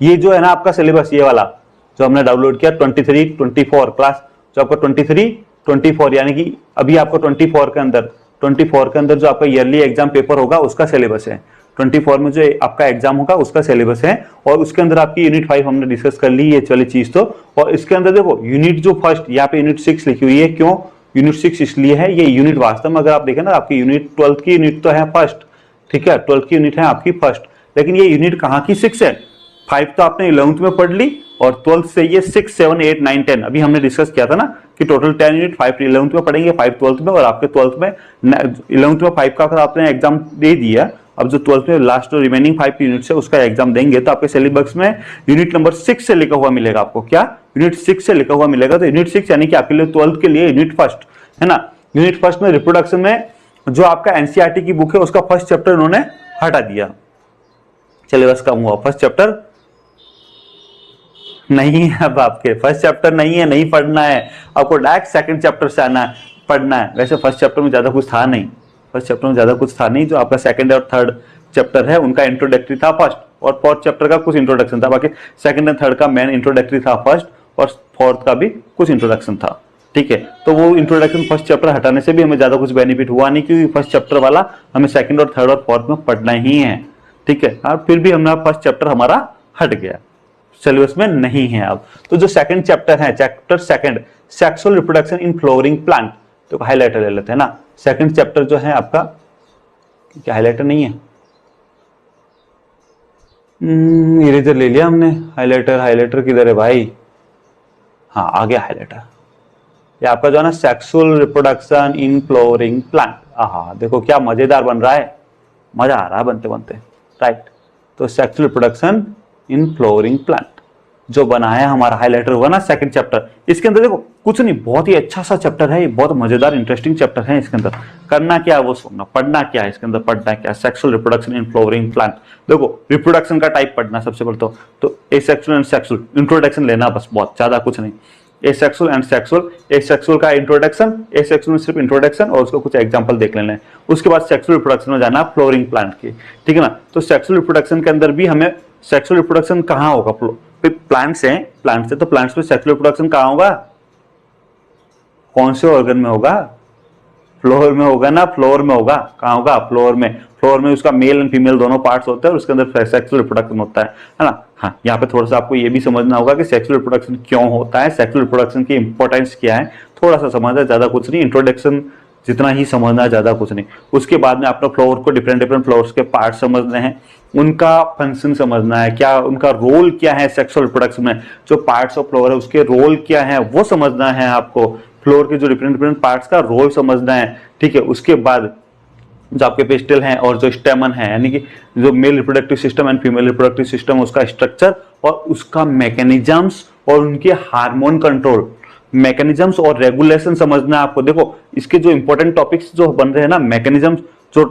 ये जो है ना आपका सिलेबस, ये वाला जो हमने डाउनलोड किया 23 24 क्लास, जो आपका 23 24 यानी कि अभी आपको 24 के अंदर जो आपका ईयरली एग्जाम पेपर होगा उसका सिलेबस है। 24 में जो आपका एग्जाम होगा उसका सिलेबस है, और उसके अंदर आपकी यूनिट 5 हमने डिस्कस कर ली ये चली चीज तो। और इसके अंदर देखो यूनिट जो फर्स्ट यहाँ पे यूनिट 6 लिखी हुई है, क्यों यूनिट 6 इसलिए है, ये यूनिट वास्तव में अगर आप देखें ना आपकी यूनिट 12th की यूनिट तो है फर्स्ट, ठीक है 12th की यूनिट है आपकी फर्स्ट, लेकिन ये यूनिट कहाँ की 6 है। 5 तो आपने 11th में पढ़ ली, और 12th से ये 6 7 8 9 10 अभी हमने डिस्कस किया था ना कि टोटल 10 यूनिट, 5 11th में पढ़ेंगे, 5 12th में, और आपके 12th में 11th में 5 का अगर आपने एग्जाम दे दिया, अब जो 12th में लास्ट जो रिमेनिंग 5 यूनिट है उसका एग्जाम देंगे तो आपके सिलेबस में यूनिट नंबर 6 से लिखा हुआ मिलेगा आपको। क्या यूनिट 6 से लिखा हुआ मिलेगा, तो यूनिट 6 यानी कि आपके लिए 12th के लिए यूनिट फर्स्ट है ना। यूनिट फर्स्ट में रिप्रोडक्शन में जो आपका एनसीईआरटी की बुक है उसका फर्स्ट चैप्टर उन्होंने हटा दिया, सिलेबस कम हुआ, फर्स्ट चैप्टर नहीं है, अब आपके फर्स्ट चैप्टर नहीं है, नहीं पढ़ना है आपको, डायरेक्ट सेकंड चैप्टर से आना है पढ़ना है। वैसे फर्स्ट चैप्टर में ज्यादा कुछ था नहीं, फर्स्ट चैप्टर में ज्यादा कुछ था नहीं, जो आपका सेकंड और थर्ड चैप्टर है उनका इंट्रोडक्टरी था फर्स्ट, और फोर्थ चैप्टर का कुछ इंट्रोडक्शन था, बाकी सेकंड एंड थर्ड का मेन इंट्रोडक्टरी था फर्स्ट, और फोर्थ का भी कुछ इंट्रोडक्शन था, ठीक है। तो वो इंट्रोडक्शन फर्स्ट चैप्टर हटाने से भी हमें ज्यादा कुछ बेनिफिट हुआ नहीं, क्योंकि फर्स्ट चैप्टर वाला हमें सेकंड और थर्ड और फोर्थ में पढ़ना ही है, ठीक है। और फिर भी हमारा फर्स्ट चैप्टर हमारा हट गया, सिलेबस में नहीं है अब। तो जो सेकंड चैप्टर है, chapter second sexual reproduction in flowering plant, तो हाईलाइटर ले लेते हैं ना। सेकंड चैप्टर जो है आपका, क्या हाईलाइटर नहीं है, इरेजर ले लिया हमने, हाईलाइटर किधर है भाई, हाँ आ गया हाईलाइटर। ये आपका जो है ना sexual reproduction in flowering plant, हाँ देखो क्या मजेदार बन रहा है, मजा आ रहा है बनते बनते, राइट। तो sexual reproduction in flowering plant जो बना है हमारा, हाईलाइटर हुआ ना सेकंड चैप्टर। इसके अंदर देखो कुछ नहीं, बहुत ही अच्छा सा चैप्टर है, बहुत मजेदार इंटरेस्टिंग चैप्टर है। इसके अंदर करना क्या है वो सुनना, पढ़ना क्या है इसके अंदर, पढ़ना क्या है, sexual reproduction in flowering plant. देखो रिप्रोडक्शन का टाइप पढ़ना सबसे पहले तो एसेक्सुअल एंड सेक्सुअल इंट्रोडक्शन लेना बस, बहुत ज्यादा कुछ नहीं। एसेक्सुअल एंड सेक्सुअल, एसेक्सुअल का इंट्रोडक्शन, एसेक्सुअल में सिर्फ इंट्रोडक्शन और उसको कुछ एग्जांपल देख लेना है। उसके बाद सेक्सुअल रिप्रोडक्शन में जाना फ्लोवरिंग प्लांट की, ठीक है ना। तो सेक्सुअल रिप्रोडक्शन के अंदर भी हमें सेक्सुअल रिप्रोडक्शन कहाँ होगा, प्लांट्स हैं, प्लांट्स है तो प्लांट्स में सेक्सुअल रिप्रोडक्शन कहाँ होगा, कौन से ऑर्गन में होगा, फ्लोर में होगा ना, फ्लोर में होगा, कहाँ होगा, फ्लोर में। फ्लोर में उसका मेल एंड फीमेल दोनों पार्ट्स होते हैं और उसके अंदर सेक्सुअल रिप्रोडक्शन होता है ना। हाँ यहाँ पे थोड़ा सा आपको ये भी समझना होगा कि सेक्सुअल रिप्रोडक्शन क्यों होता है, सेक्सुअल रिप्रोडक्शन की इंपॉर्टेंस क्या है, थोड़ा सा समझना, ज्यादा कुछ नहीं, इंट्रोडक्शन जितना ही समझना है, ज्यादा कुछ नहीं। उसके बाद में आपको फ्लोर को डिफरेंट फ्लोर्स के पार्ट समझने हैं, उनका फंक्शन समझना है, क्या उनका रोल क्या है सेक्सुअल रिप्रोडक्शन में, जो पार्ट्स ऑफ फ्लोर है उसके रोल क्या है वो समझना है आपको, फ्लोर के जो डिफरेंट पार्ट्स का रोल समझना है, ठीक है। उसके बाद जो आपके पेस्टल हैं और जो स्टेमन है, यानी कि जो male reproductive system and female reproductive system, उसका स्ट्रक्चर और उसका मैकेनिज्म्स और उनके हार्मोन कंट्रोल मैकेनिज्म्स और रेगुलेशन समझना है आपको। देखो इसके जो इंपॉर्टेंट टॉपिक्स जो बन रहे हैं ना, मैकेनिज्म्स, जो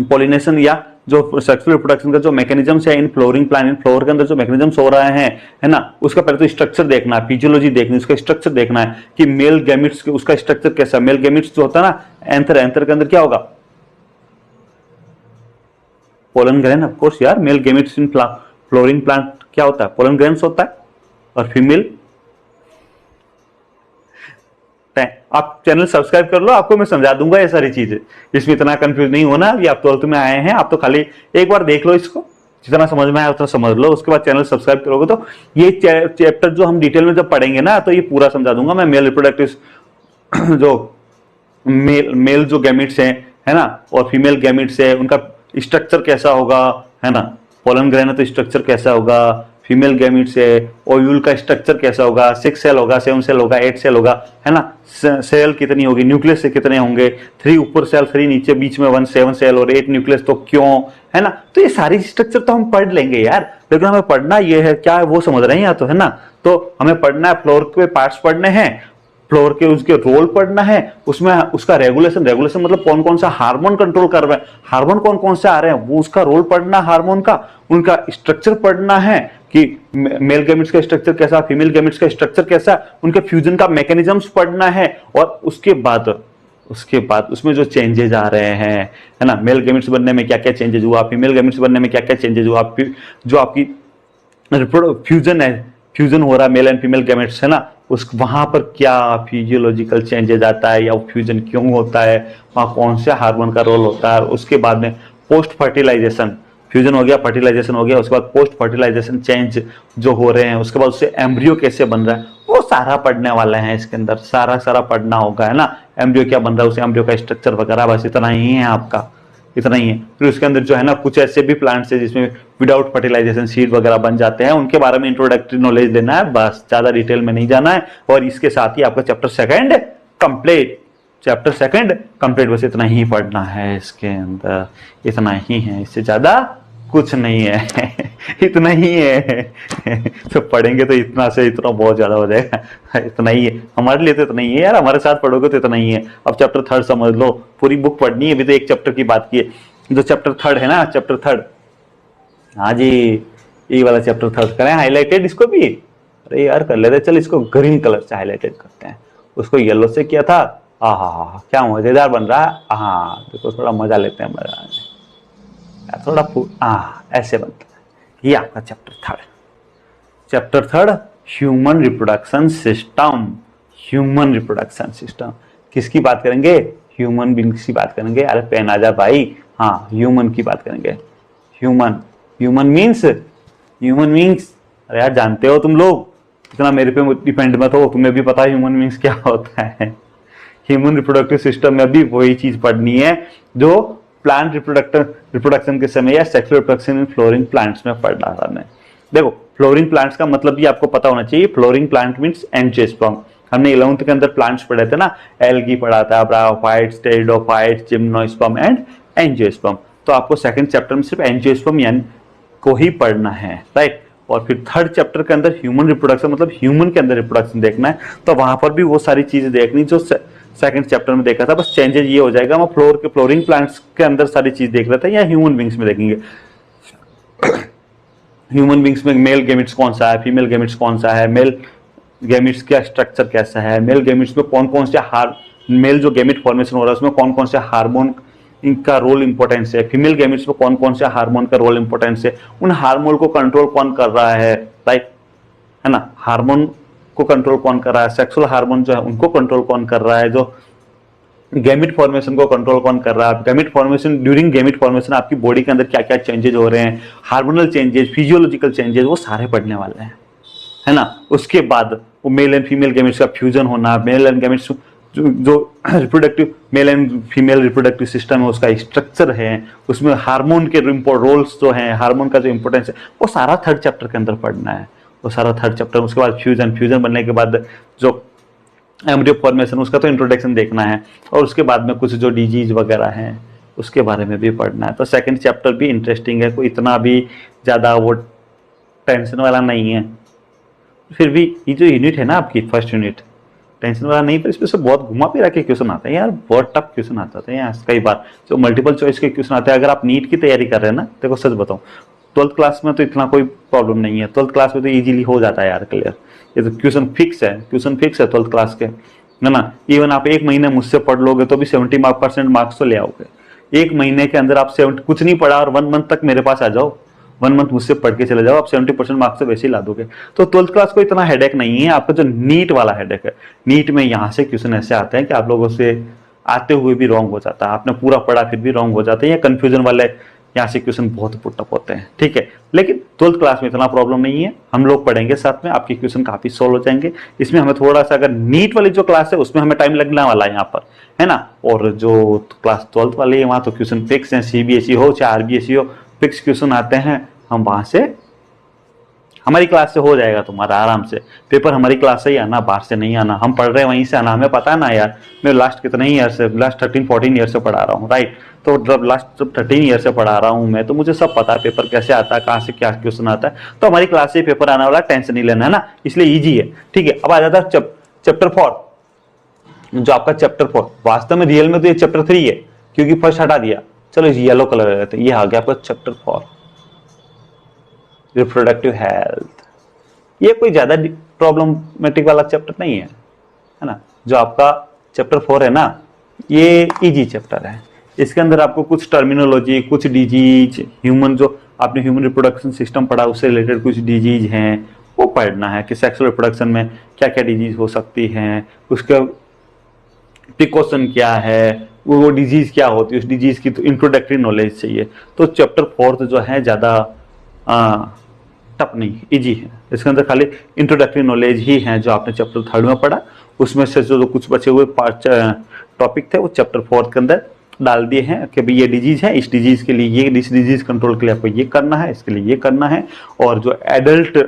पॉलिनेशन या जो सेक्सुअल रिप्रोडक्शन का जो मैकेनिज्म्स है इन फ्लोवरिंग प्लांट, इन फ्लोवर के अंदर जो मैकेनिज्म्स हो रहे हैं, है ना, उसका पहले तो स्ट्रक्चर देखना है, फिजियोलॉजी देखनी, उसका स्ट्रक्चर देखना है कि मेल गैमेट्स के उसका स्ट्रक्चर कैसा है। मेल गैमेट्स जो होता है ना, एंथर के अंदर क्या होगा, पोलन ग्रेन, ऑफ कोर्स यार, मेल गैमेट्स इन फ्लोवरिंग प्लांट क्या होता है, पोलन ग्रेन्स होता है, और फीमेल। आप चैनल सब्सक्राइब कर लो, आपको मैं समझा दूंगा ये सारी चीजें, इसमें इतना कंफ्यूज नहीं होना। अभी आप 12th में आए हैं, आप तो खाली एक बार देख लो इसको, जितना समझ में आया उतना समझ लो, उसके बाद चैनल सब्सक्राइब करोगे तो ये चैप्टर जो हम डिटेल में जब पढ़ेंगे ना तो ये पूरा समझा दूंगा मैं। मेल रिप्रोडक्टिव जो मेल जो गैमेट्स हैं, है ना, और फीमेल गैमेट्स है, उनका स्ट्रक्चर कैसा होगा, है ना, पोलन ग्रेन है तो स्ट्रक्चर कैसा होगा, फीमेल गैमेट से ओव्यूल का स्ट्रक्चर कैसा होगा, 6 सेल होगा, 7 सेल होगा, 8 सेल होगा, है ना, सेल कितनी होगी, न्यूक्लियस से कितने होंगे, 3 ऊपर सेल, 3 नीचे, बीच में 1 7 सेल और 8 न्यूक्लियस, तो क्यों, है ना। तो ये सारी स्ट्रक्चर तो हम पढ़ लेंगे यार, लेकिन हमें पढ़ना ये है क्या है वो समझ रहे हैं या, तो है ना। तो हमें पढ़ना है, फ्लोर के पार्ट्स पढ़ने हैं, फ्लोर के उसके रोल पढ़ना है, उसमें उसका रेगुलेशन मतलब कौन कौन सा हार्मोन कंट्रोल कर रहे हैं, हार्मोन कौन कौन से आ रहे हैं वो उसका रोल पढ़ना, हार्मोन का, उनका स्ट्रक्चर पढ़ना है कि मेल गैमेट्स का स्ट्रक्चर कैसा, फीमेल गैमेट्स का स्ट्रक्चर कैसा, उनके फ्यूजन का मैकेनिज्म्स पढ़ना है, और उसके बाद उसमें जो चेंजेस आ रहे हैं, है ना, मेल गैमेट्स बनने में क्या क्या चेंजेस हुआ, फीमेल गैमेट्स बनने में क्या क्या चेंजेस हुआ, जो आपकी फ्यूजन है, फ्यूजन हो रहा है मेल एंड फीमेल गैमेट्स है ना, उस वहां पर क्या फिजियोलॉजिकल चेंजेस आता है या फ्यूजन क्यों होता है, वहां कौन से हार्मोन का रोल होता है। उसके बाद में पोस्ट फर्टिलाइजेशन, फ्यूजन हो गया, फर्टिलाइजेशन हो गया, उसके बाद पोस्ट फर्टिलाइजेशन चेंज जो हो रहे हैं, उसके बाद उससे एम्ब्रियो कैसे बन रहा है, वो सारा पढ़ने वाले हैं इसके अंदर, सारा पढ़ना होगा है ना। एम्ब्रियो क्या बन रहा है, उस एम्ब्रियो का स्ट्रक्चर वगैरह, बस इतना ही है आपका, इतना ही है। फिर उसके अंदर जो है ना कुछ ऐसे भी प्लांट्स है जिसमें विदाउट फर्टिलाइजेशन सीड वगैरह बन जाते हैं, उनके बारे में इंट्रोडक्टरी नॉलेज देना है, बस ज्यादा डिटेल में नहीं जाना है। और इसके साथ ही आपका chapter second complete, chapter second complete, बस इतना ही पढ़ना है इसके अंदर, इतना ही है, इससे ज्यादा कुछ नहीं है इतना ही है तो पढ़ेंगे तो इतना से इतना बहुत ज्यादा हो जाएगा इतना ही है हमारे लिए, तो इतना ही है यार, हमारे साथ पढ़ोगे तो इतना ही है। अब चैप्टर थर्ड समझ लो, पूरी बुक पढ़नी है, अभी तो एक चैप्टर की बात की है, जो चैप्टर थर्ड है ना, चैप्टर थर्ड, हाँ जी, ये वाला चैप्टर थर्ड करें हाईलाइटेड इसको भी, अरे यार कर लेते, चल इसको ग्रीन कलर से हाईलाइटेड करते हैं, उसको येलो से किया था, हाँ क्या मजेदार बन रहा है, हाँ देखो थोड़ा मजा लेते हैं, मजा थोड़ा ऐसे बनता है। ये आपका chapter third, chapter third human reproduction system, human reproduction system किसकी बात करेंगे, ह्यूमन बींग्स की बात करेंगे। अरे पेन आ जा भाई, हाँ ह्यूमन की बात करेंगे, human, human means, human means, अरे यार जानते हो तुम लोग, इतना मेरे पे डिपेंड मत हो, तुम्हें भी पता है ह्यूमन मीन्स क्या होता है। ह्यूमन रिप्रोडक्टिव सिस्टम में भी वही चीज पढ़नी है जो प्लांट रिप्रोडक्शन के समय या sexual reproduction in flooring plants में पढ़ रहा था मैं। देखो फ्लोरिंग प्लांट्स का मतलब भी आपको पता होना चाहिए, फ्लोरिंग प्लांट मींस एंजियोस्पर्म। हमने 11th के अंदर प्लांट्स पढ़े थे ना, एल्गी पढ़ा था, bryophytes, pteridophytes, gymnosperm and angiosperm. तो आपको सेकंड चैप्टर में सिर्फ एंजियोस्पर्म यानी को ही पढ़ना है, राइट। और फिर थर्ड चैप्टर के अंदर ह्यूमन रिप्रोडक्शन मतलब ह्यूमन के अंदर रिप्रोडक्शन देखना है, तो वहां पर भी वो सारी चीजें देखनी जो सेकंड चैप्टर में देखा था, बस चेंजेस ये हो जाएगा, हम फ्लोरिंग प्लांट्स के अंदर सारी चीज देख रहे थे या ह्यूमन बींग्स में देखेंगे। ह्यूमन बींग्स में मेल गेमिट्स कौन सा है, फीमेल गेमिट्स कौन सा है, मेल गेमिट्स का स्ट्रक्चर कैसा है, मेल गेमिट्स में कौन कौन से मेल जो गेमिट फॉर्मेशन हो रहा है उसमें कौन कौन से हार्मोन इनका रोल इंपॉर्टेंस है, फीमेल गेमिट्स में कौन कौन से हार्मोन का रोल इंपॉर्टेंस है, उन हार्मोन को कंट्रोल कौन कर रहा है, राइट है ना, हार्मोन को कंट्रोल कौन कर रहा है, सेक्सुअल हार्मोन जो है उनको कंट्रोल कौन कर रहा है, जो गैमिट फॉर्मेशन को कंट्रोल कौन कर रहा है, gamete formation, during gamete formation आपकी बॉडी के अंदर क्या क्या चेंजेस हो रहे हैं, हार्मोनल चेंजेस, फिजियोलॉजिकल चेंजेस, वो सारे पढ़ने वाले हैं, है ना। उसके बाद वो मेल एंड फीमेल गैमेट्स का फ्यूजन होना, मेल एंड गैमेट्स जो reproductive male and female reproductive system है उसका स्ट्रक्चर है, उसमें हार्मोन के रोल्स जो हैं, हार्मोन का जो इंपॉर्टेंस है, वो सारा थर्ड चैप्टर के अंदर पढ़ना है, वो सारा थर्ड चैप्टर। उसके बाद फ्यूजन बनने के बाद जो एम्ब्रियो फॉर्मेशन उसका तो इंट्रोडक्शन देखना है, और उसके बाद में कुछ जो डिजीज वगैरह हैं उसके बारे में भी पढ़ना है। तो सेकंड चैप्टर भी इंटरेस्टिंग है, कोई इतना भी ज़्यादा वो टेंशन वाला नहीं है। फिर भी ये जो यूनिट है ना आपकी फर्स्ट यूनिट टेंशन वाला नहीं, पर इसमें से बहुत घुमा फिरा के क्वेश्चन आते हैं यार, बहुत टफ क्वेश्चन आता है यार कई बार, जो मल्टीपल चॉइस के क्वेश्चन आते हैं। अगर आप नीट की तैयारी कर रहे हैं ना, देखो सच बताऊं 12th क्लास में तो इतना कोई प्रॉब्लम नहीं है, 12th क्लास में तो इजीली हो जाता है यार क्लियर, ये तो क्वेश्चन फिक्स है 12th क्लास के, है ना। इवन आप एक महीने मुझसे पढ़ लोगे तो भी 70% मार्क्स तो ले आओगे। एक महीने के अंदर आप 70 कुछ नहीं पढ़ा और 1 मंथ तक मेरे पास आ जाओ, 1 मंथ मुझसे पढ़ के चले जाओ, आप 70% मार्क्स तो वैसे ही ला दोगे। तो 12th क्लास को इतना हेडेक नहीं है, आपका जो नीट वाला हेडेक है, नीट में यहाँ से क्वेश्चन ऐसे आते हैं कि आप लोगों से आते हुए भी रॉन्ग हो जाता है, आपने पूरा पढ़ा फिर भी रॉन्ग हो जाते हैं, या कंफ्यूजन वाले यहाँ से क्वेश्चन बहुत पुटअप होते हैं, ठीक है। लेकिन 12th क्लास में इतना प्रॉब्लम नहीं है, हम लोग पढ़ेंगे साथ में, आपके क्वेश्चन काफी सोल्व हो जाएंगे। इसमें हमें थोड़ा सा, अगर नीट वाली जो क्लास है उसमें हमें टाइम लगने वाला है यहाँ पर, है ना, और जो क्लास 12th वाली है वहाँ तो क्वेश्चन फिक्स है, CBSE हो चाहे RBSE हो, फिक्स क्वेश्चन आते हैं, हम वहां से हमारी क्लास से हो जाएगा तुम्हारा आराम से पेपर, हमारी क्लास से ही आना, बाहर से नहीं आना, हम पढ़ रहे हैं वहीं से आना, हमें पता है ना यार, मैं लास्ट कितने ही ईयर से, लास्ट 13-14 ईयर से पढ़ा रहा हूँ, राइट। तो जब लास्ट 13 ईयर से पढ़ा रहा हूँ मैं, तो मुझे सब पता है पेपर कैसे आता है, कहाँ से क्या क्वेश्चन आता है, तो हमारी क्लास से पेपर आने वाला, टेंशन नहीं लेना है ना, इसलिए ईजी है, ठीक है। अब आ जाता है चैप्टर 4, जो आपका चैप्टर 4 वास्तव में रियल में तो ये चैप्टर 3 है, क्योंकि फर्स्ट हटा दिया, चलो येलो कलर रहते, ये आ गया आपका चैप्टर 4 रिप्रोडक्टिव हेल्थ। ये कोई ज्यादा प्रॉब्लमेटिक वाला चैप्टर नहीं है, है ना। जो आपका चैप्टर 4 है ना, ये इजी चैप्टर है, इसके अंदर आपको कुछ टर्मिनोलॉजी, कुछ डिजीज, ह्यूमन जो आपने ह्यूमन रिप्रोडक्शन सिस्टम पढ़ा उससे रिलेटेड कुछ डिजीज हैं वो पढ़ना है कि सेक्सुअल रिप्रोडक्शन में क्या क्या डिजीज हो सकती हैं, उसका प्रिकॉशन क्या है, वो डिजीज क्या होती है, उस डिजीज की तो इंट्रोडक्टरी नॉलेज चाहिए। तो चैप्टर 4 जो है ज़्यादा टफ नहीं, इजी है। इसके अंदर खाली इंट्रोडक्टरी नॉलेज ही है जो आपने चैप्टर 3 में पढ़ा। उसमें से जो कुछ बचे हुए पार्ट टॉपिक थे वो चैप्टर 4 के अंदर डाल दिए हैं कि भाई ये डिजीज है, इस डिजीज के लिए ये, इस डिजीज कंट्रोल के लिए आपको ये करना है, इसके लिए ये करना है। और जो एडल्ट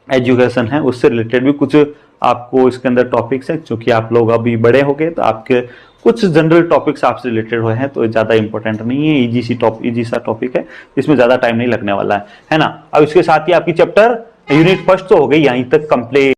एजुकेशन है उससे रिलेटेड भी कुछ आपको इसके अंदर टॉपिक्स है, क्योंकि आप लोग अभी बड़े हो गए तो आपके कुछ जनरल टॉपिक्स आपसे रिलेटेड हुए हैं, तो ज़्यादा इंपॉर्टेंट नहीं है, इजी सा टॉपिक है, इसमें ज़्यादा टाइम नहीं लगने वाला है ना। अब इसके साथ ही आपकी चैप्टर यूनिट फर्स्ट तो हो गई यहीं तक कंप्लीट।